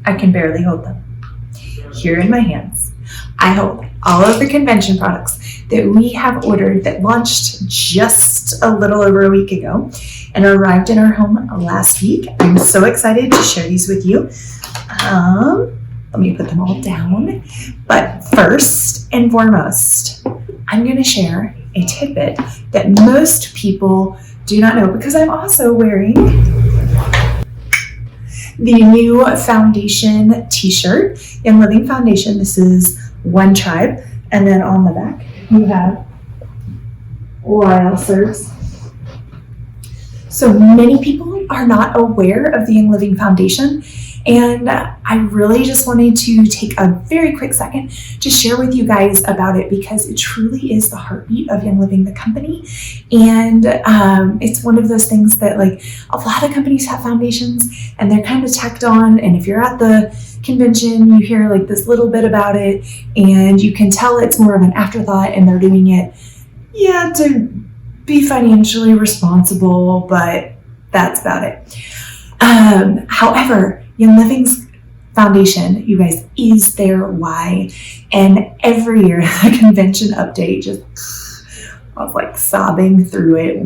I can barely hold them. Here in my hands, I hold all of the convention products that we have ordered that launched just a little over a week ago and arrived in our home last week. I'm so excited to share these with you. Let me put them all down. But first and foremost, I'm going to share a tidbit that most people do not know, because I'm also wearing the new foundation t-shirt, Young Living Foundation. This is One Tribe. And then on the back, you have Wild Serves. So many people are not aware of the Young Living Foundation. And I really just wanted to take a very quick second to share with you guys about it, because it truly is the heartbeat of Young Living, the company. And it's one of those things that, like, a lot of companies have foundations and they're kind of tacked on. And if you're at the convention, you hear like this little bit about it and you can tell it's more of an afterthought, and they're doing it, to be financially responsible, but that's about it. However, Young Living's foundation, you guys, is their why. And every year, the convention update, I was like sobbing through it.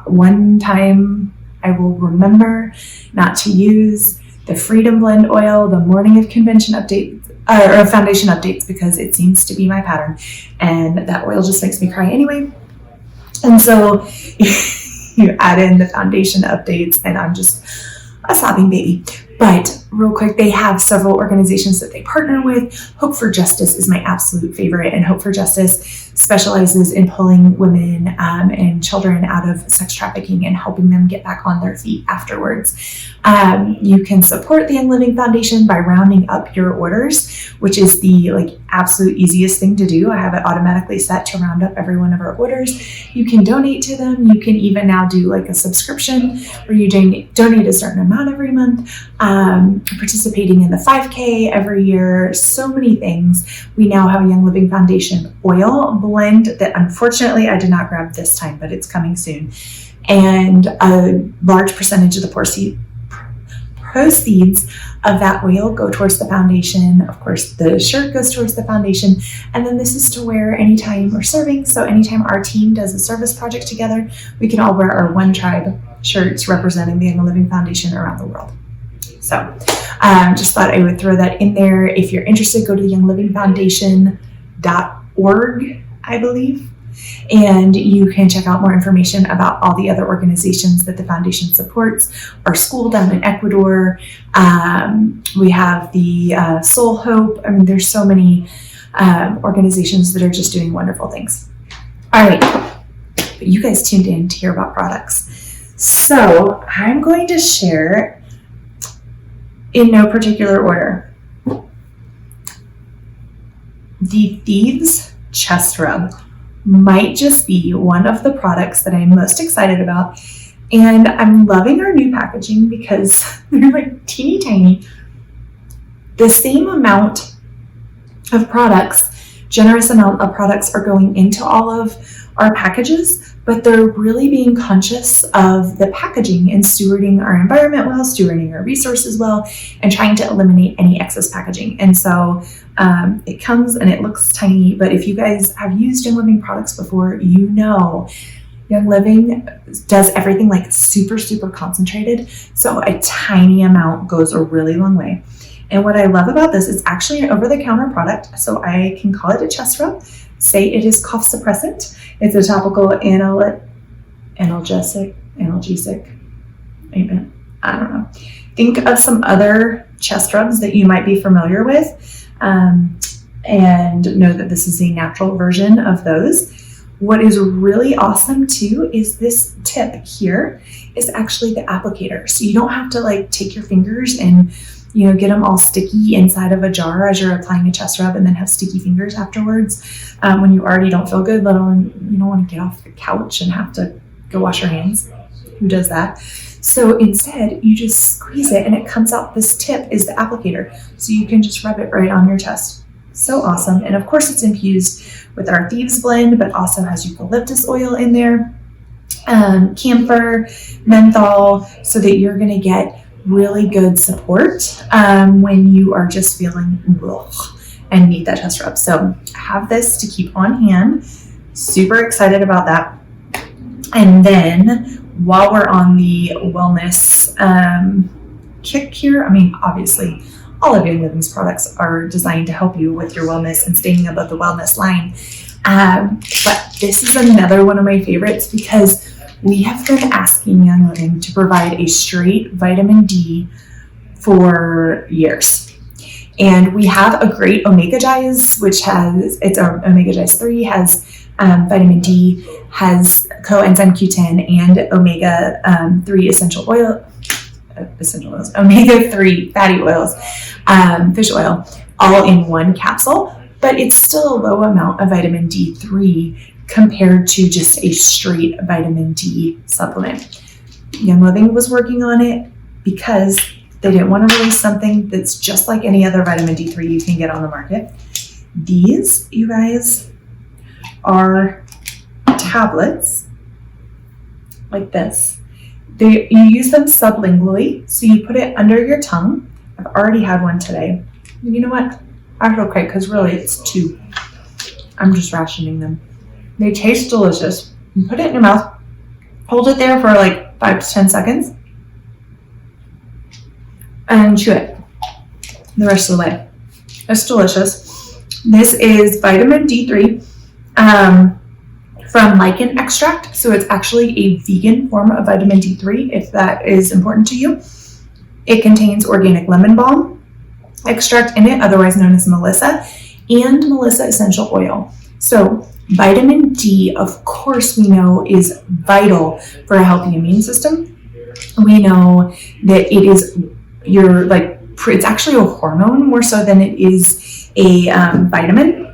One time, I will remember not to use the Freedom Blend oil the morning of convention updates, or foundation updates, because it seems to be my pattern. And that oil just makes me cry anyway. And so you add in the foundation updates, and I'm just a sobbing baby. But real quick, they have several organizations that they partner with. Hope for Justice is my absolute favorite, and Hope for Justice specializes in pulling women and children out of sex trafficking and helping them get back on their feet afterwards. You can support the Young Living Foundation by rounding up your orders, which is the absolute easiest thing to do. I have it automatically set to round up every one of our orders. You can donate to them. You can even now do a subscription where you donate a certain amount every month. Participating in the 5K every year, so many things. We now have a Young Living Foundation oil blend that unfortunately I did not grab this time, but it's coming soon. And a large percentage of the proceeds of that oil go towards the foundation. Of course, the shirt goes towards the foundation. And then this is to wear anytime we're serving. So anytime our team does a service project together, we can all wear our One Tribe shirts representing the Young Living Foundation around the world. So just thought I would throw that in there. If you're interested, go to younglivingfoundation.org, I believe, and you can check out more information about all the other organizations that the foundation supports. Our school down in Ecuador, we have the Soul Hope. I mean, there's so many organizations that are just doing wonderful things. All right, but you guys tuned in to hear about products. So I'm going to share, in no particular order, the Thieves Chest Rub might just be one of the products that I'm most excited about. And I'm loving our new packaging because they're teeny tiny. The same amount of products, generous amount of products, are going into all of our packages, but they're really being conscious of the packaging and stewarding our environment well, stewarding our resources well, and trying to eliminate any excess packaging. And so it comes and it looks tiny, but if you guys have used Young Living products before, you know Young Living does everything super, super concentrated. So a tiny amount goes a really long way. And what I love about this, it's actually an over-the-counter product, so I can call it a chest rub, say it is cough suppressant. It's a topical analgesic, I don't know. Think of some other chest rubs that you might be familiar with, and know that this is a natural version of those. What is really awesome too is this tip here is actually the applicator. So you don't have to take your fingers and get them all sticky inside of a jar as you're applying a chest rub and then have sticky fingers afterwards when you already don't feel good, let alone you don't want to get off the couch and have to go wash your hands. Who does that? So instead, you just squeeze it and it comes out. This tip is the applicator. So you can just rub it right on your chest. So awesome. And of course, it's infused with our Thieves blend, but also has eucalyptus oil in there, camphor, menthol, so that you're going to get really good support when you are just feeling ugh, and need that chest rub. So I have this to keep on hand. Super excited about that. And then while we're on the wellness kick here, I mean, obviously all of Young Living's products are designed to help you with your wellness and staying above the wellness line. But this is another one of my favorites because we have been asking Young Living to provide a straight vitamin D for years. And we have a great Omega Gize, which has, it's our Omega Gize 3, has vitamin D, has coenzyme Q10 and Omega 3 essential oils, Omega 3 fatty oils, fish oil, all in one capsule. But it's still a low amount of vitamin D3 compared to just a straight vitamin D supplement. Young Living was working on it because they didn't want to release something that's just like any other vitamin D3 you can get on the market. These, you guys, are tablets like this. You use them sublingually, so you put it under your tongue. I've already had one today. You know what? That's okay, because really it's 2. I'm just rationing them. They taste delicious. You put it in your mouth, hold it there for like 5 to 10 seconds, and chew it the rest of the way. It's delicious. This is vitamin D3 from lichen extract. So it's actually a vegan form of vitamin D3, if that is important to you. It contains organic lemon balm extract in it, otherwise known as Melissa, and Melissa essential oil. So vitamin D, of course, we know is vital for a healthy immune system. We know that it is it's actually a hormone more so than it is a vitamin.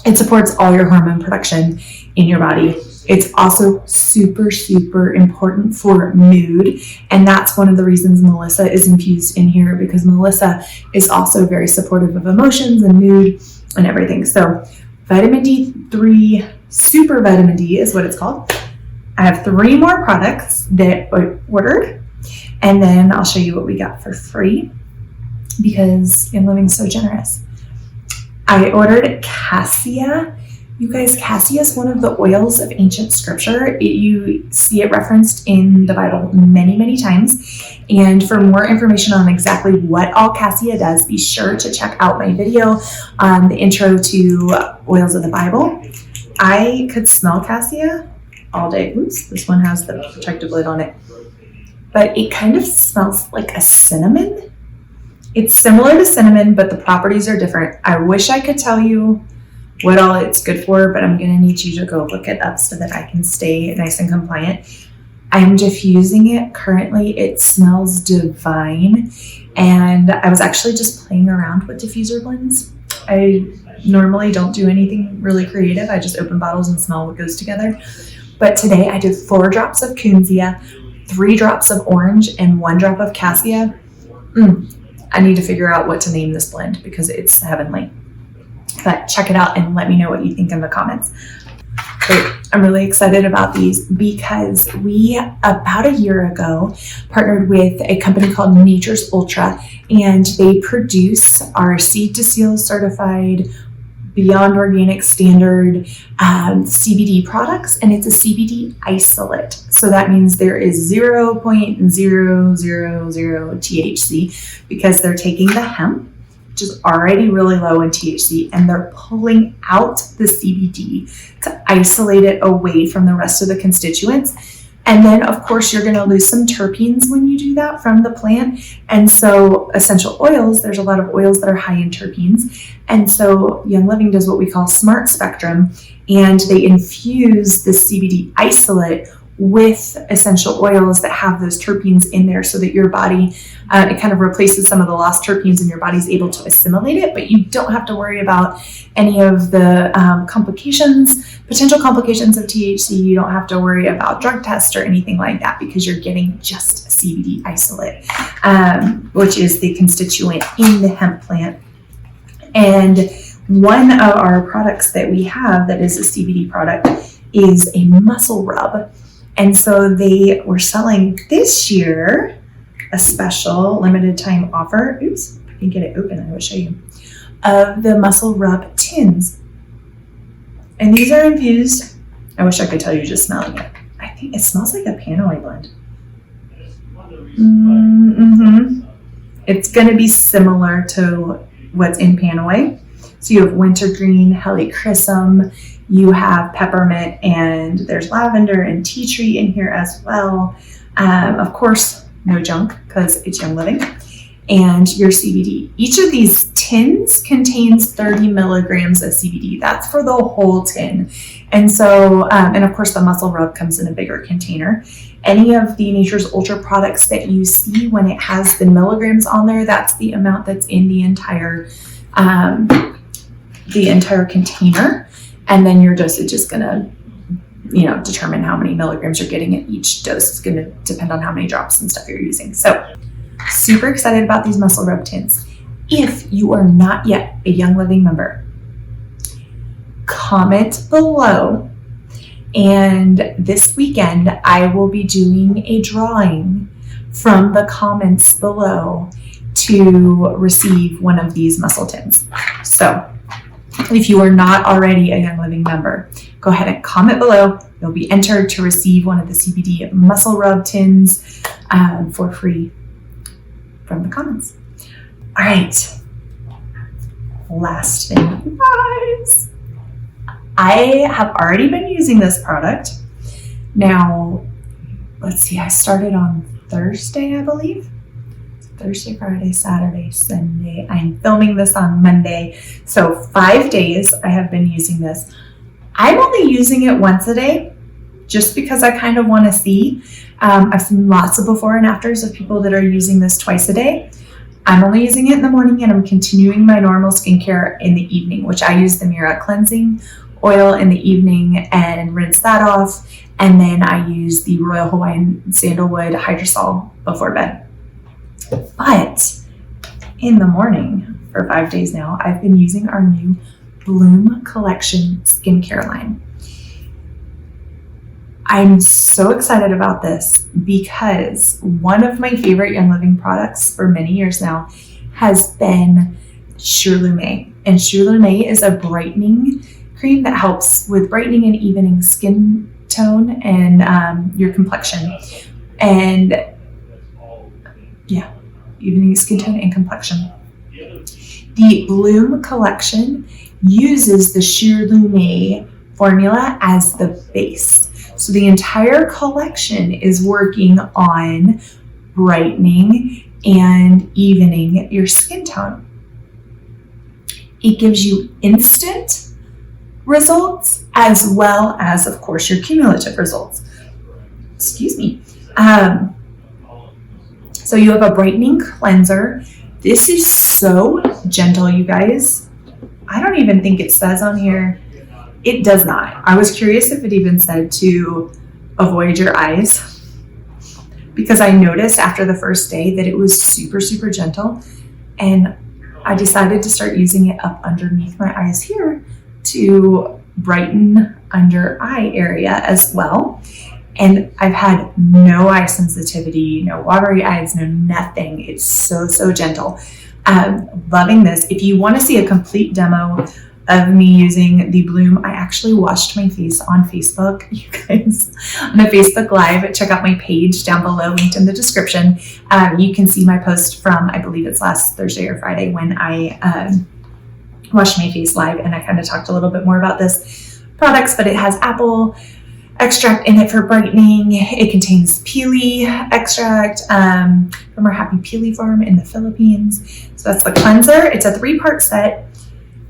It supports all your hormone production in your body. It's also super, super important for mood. And that's one of the reasons Melissa is infused in here, because Melissa is also very supportive of emotions and mood and everything. So vitamin D3, super vitamin D is what it's called. I have 3 more products that I ordered, and then I'll show you what we got for free because Young Living's so generous. I ordered cassia. You guys, cassia is one of the oils of ancient scripture. You see it referenced in the Bible many, many times. And for more information on exactly what all cassia does, be sure to check out my video on the intro to oils of the Bible. I could smell cassia all day. Oops, this one has the protective lid on it. But it kind of smells like a cinnamon. It's similar to cinnamon, but the properties are different. I wish I could tell you what all it's good for, but I'm going to need you to go look it up so that I can stay nice and compliant. I'm diffusing it currently. It smells divine. And I was actually just playing around with diffuser blends. I normally don't do anything really creative. I just open bottles and smell what goes together. But today I did 4 drops of Kunzia, 3 drops of orange, and 1 drop of cassia. I need to figure out what to name this blend because it's heavenly. But check it out and let me know what you think in the comments. Great. I'm really excited about these because we, about a year ago, partnered with a company called Nature's Ultra, and they produce our seed to seal certified Beyond Organic Standard CBD products, and it's a CBD isolate. So that means there is 0.000 THC because they're taking the hemp, which is already really low in THC, and they're pulling out the CBD to isolate it away from the rest of the constituents. And then, of course, you're going to lose some terpenes when you do that from the plant. And so essential oils, there's a lot of oils that are high in terpenes. And so Young Living does what we call smart spectrum, and they infuse the CBD isolate with essential oils that have those terpenes in there so that your body, it kind of replaces some of the lost terpenes and your body's able to assimilate it, but you don't have to worry about any of the potential complications of THC. You don't have to worry about drug tests or anything like that because you're getting just CBD isolate, which is the constituent in the hemp plant. And one of our products that we have that is a CBD product is a muscle rub. And so they were selling this year a special limited time offer. Oops, if I can get it open, I will show you. Of the Muscle Rub Tins. And these are infused. I wish I could tell you just smelling it. I think it smells like a Panoy blend. It's going to be similar to what's in Panoy. So you have wintergreen, helichrysum, you have peppermint, and there's lavender and tea tree in here as well. Of course, no junk because it's Young Living. And your CBD. Each of these tins contains 30 milligrams of CBD. That's for the whole tin. And so, and of course the Muscle Rub comes in a bigger container. Any of the Nature's Ultra products that you see when it has the milligrams on there, that's the amount that's in the entire container. And then your dosage is gonna, determine how many milligrams you're getting at each dose. It's gonna depend on how many drops and stuff you're using. So super excited about these Muscle Rub Tins. If you are not yet a Young Living member, comment below, and this weekend I will be doing a drawing from the comments below to receive one of these muscle tins. So if you are not already a Young Living member, go ahead and comment below. You'll be entered to receive one of the CBD Muscle Rub Tins for free from the comments. All right, last thing, you guys. I have already been using this product. Now, let's see, I started on Thursday, I believe. Thursday, Friday, Saturday, Sunday. I'm filming this on Monday. So 5 days I have been using this. I'm only using it once a day just because I kind of want to see. I've seen lots of before and afters of people that are using this twice a day. I'm only using it in the morning, and I'm continuing my normal skincare in the evening, which I use the Mira cleansing oil in the evening and rinse that off. And then I use the Royal Hawaiian Sandalwood Hydrosol before bed. But in the morning for 5 days now, I've been using our new Bloom Collection skincare line. I'm so excited about this because one of my favorite Young Living products for many years now has been Shirlume. And Shirlume is a brightening cream that helps with brightening and evening skin tone and your complexion. And evening skin tone and complexion. The Bloom Collection uses the Shirlume formula as the base. So the entire collection is working on brightening and evening your skin tone. It gives you instant results as well as, of course, your cumulative results. Excuse me. So you have a brightening cleanser. This is so gentle, you guys. I don't even think it says on here. It does not. I was curious if it even said to avoid your eyes, because I noticed after the first day that it was super, super gentle. And I decided to start using it up underneath my eyes here to brighten under eye area as well. And I've had no eye sensitivity, no watery eyes, no nothing. It's so, so gentle. Loving this. If you want to see a complete demo of me using the Bloom, I actually washed my face on Facebook, you guys, on a Facebook Live. Check out my page down below, linked in the description. You can see my post from, I believe it's last Thursday or Friday, when I washed my face live, and I kind of talked a little bit more about this products, but it has apple extract in it for brightening. It contains Pili extract from our Happy Pili farm in the Philippines. So that's the cleanser. It's a 3-part set.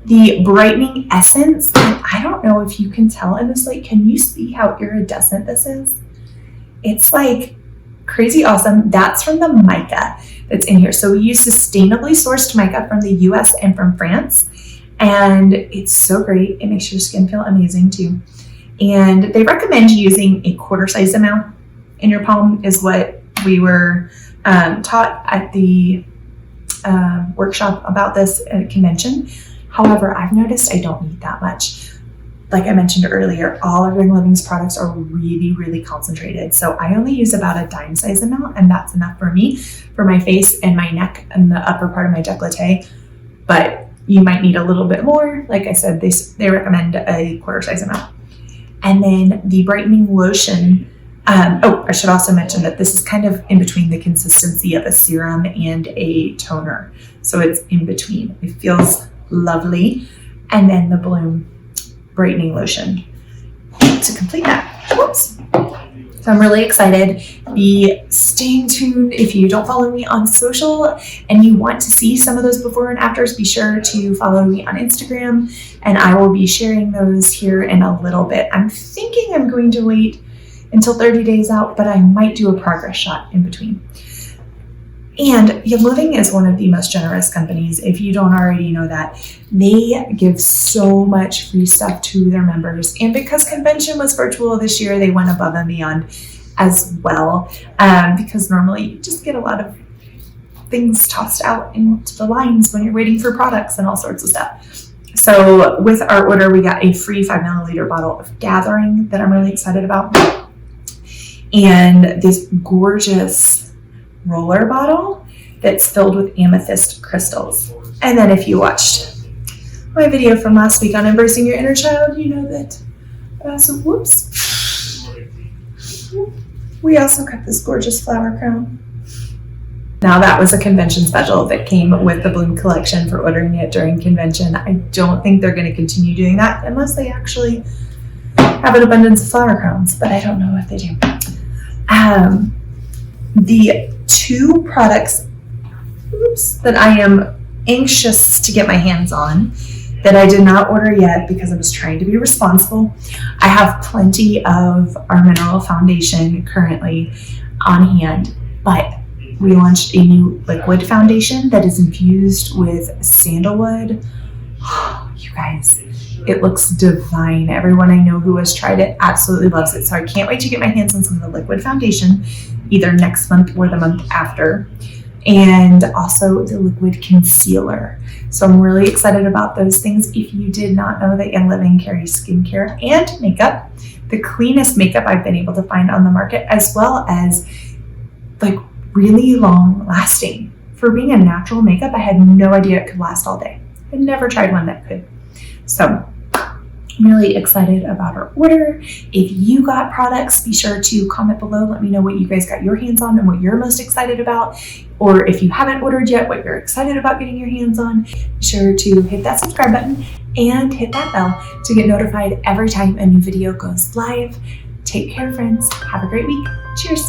The brightening essence, and I don't know if you can tell in this light, can you see how iridescent this is? It's like crazy awesome. That's from the mica that's in here. So we use sustainably sourced mica from the US and from France, and it's so great. It makes your skin feel amazing too. And they recommend using a quarter-size amount in your palm, is what we were taught at the workshop about this at convention. However, I've noticed I don't need that much. like I mentioned earlier, all of Young Living's products are really, really concentrated. So I only use about a dime size amount, and that's enough for me, for my face and my neck and the upper part of my décolleté. But you might need a little bit more. Like I said, they recommend a quarter size amount. And then the brightening lotion. I should also mention that this is kind of in between the consistency of a serum and a toner. So it's in between. It feels lovely. And then the Bloom brightening lotion to complete that. Whoops. So I'm really excited. Be staying tuned. If you don't follow me on social and you want to see some of those before and afters, be sure to follow me on Instagram, and I will be sharing those here in a little bit. I'm thinking I'm going to wait until 30 days out, but I might do a progress shot in between. And Young Living is one of the most generous companies. If you don't already know that, they give so much free stuff to their members. And because convention was virtual this year, they went above and beyond as well. Because normally you just get a lot of things tossed out into the lines when you're waiting for products and all sorts of stuff. So with our order, we got a free 5 milliliter bottle of Gathering that I'm really excited about. And this gorgeous roller bottle that's filled with amethyst crystals. And then if you watched my video from last week on embracing your inner child, you know that we also got this gorgeous flower crown. Now that was a convention special that came with the Bloom collection for ordering it during convention. I don't think they're going to continue doing that unless they actually have an abundance of flower crowns, but I don't know if they do. The 2 products that I am anxious to get my hands on that I did not order yet because I was trying to be responsible. I have plenty of our mineral foundation currently on hand, but we launched a new liquid foundation that is infused with sandalwood. You guys, it looks divine. Everyone I know who has tried it absolutely loves it. So I can't wait to get my hands on some of the liquid foundation, either next month or the month after. And also the liquid concealer. So I'm really excited about those things. If you did not know that Young Living carries skincare and makeup, the cleanest makeup I've been able to find on the market, as well as like really long lasting. For being a natural makeup, I had no idea it could last all day. I'd never tried one that could. So I'm really excited about our order. If you got products, be sure to comment below. Let me know what you guys got your hands on and what you're most excited about. Or if you haven't ordered yet, what you're excited about getting your hands on. Be sure to hit that subscribe button and hit that bell to get notified every time a new video goes live. Take care, friends. Have a great week. Cheers.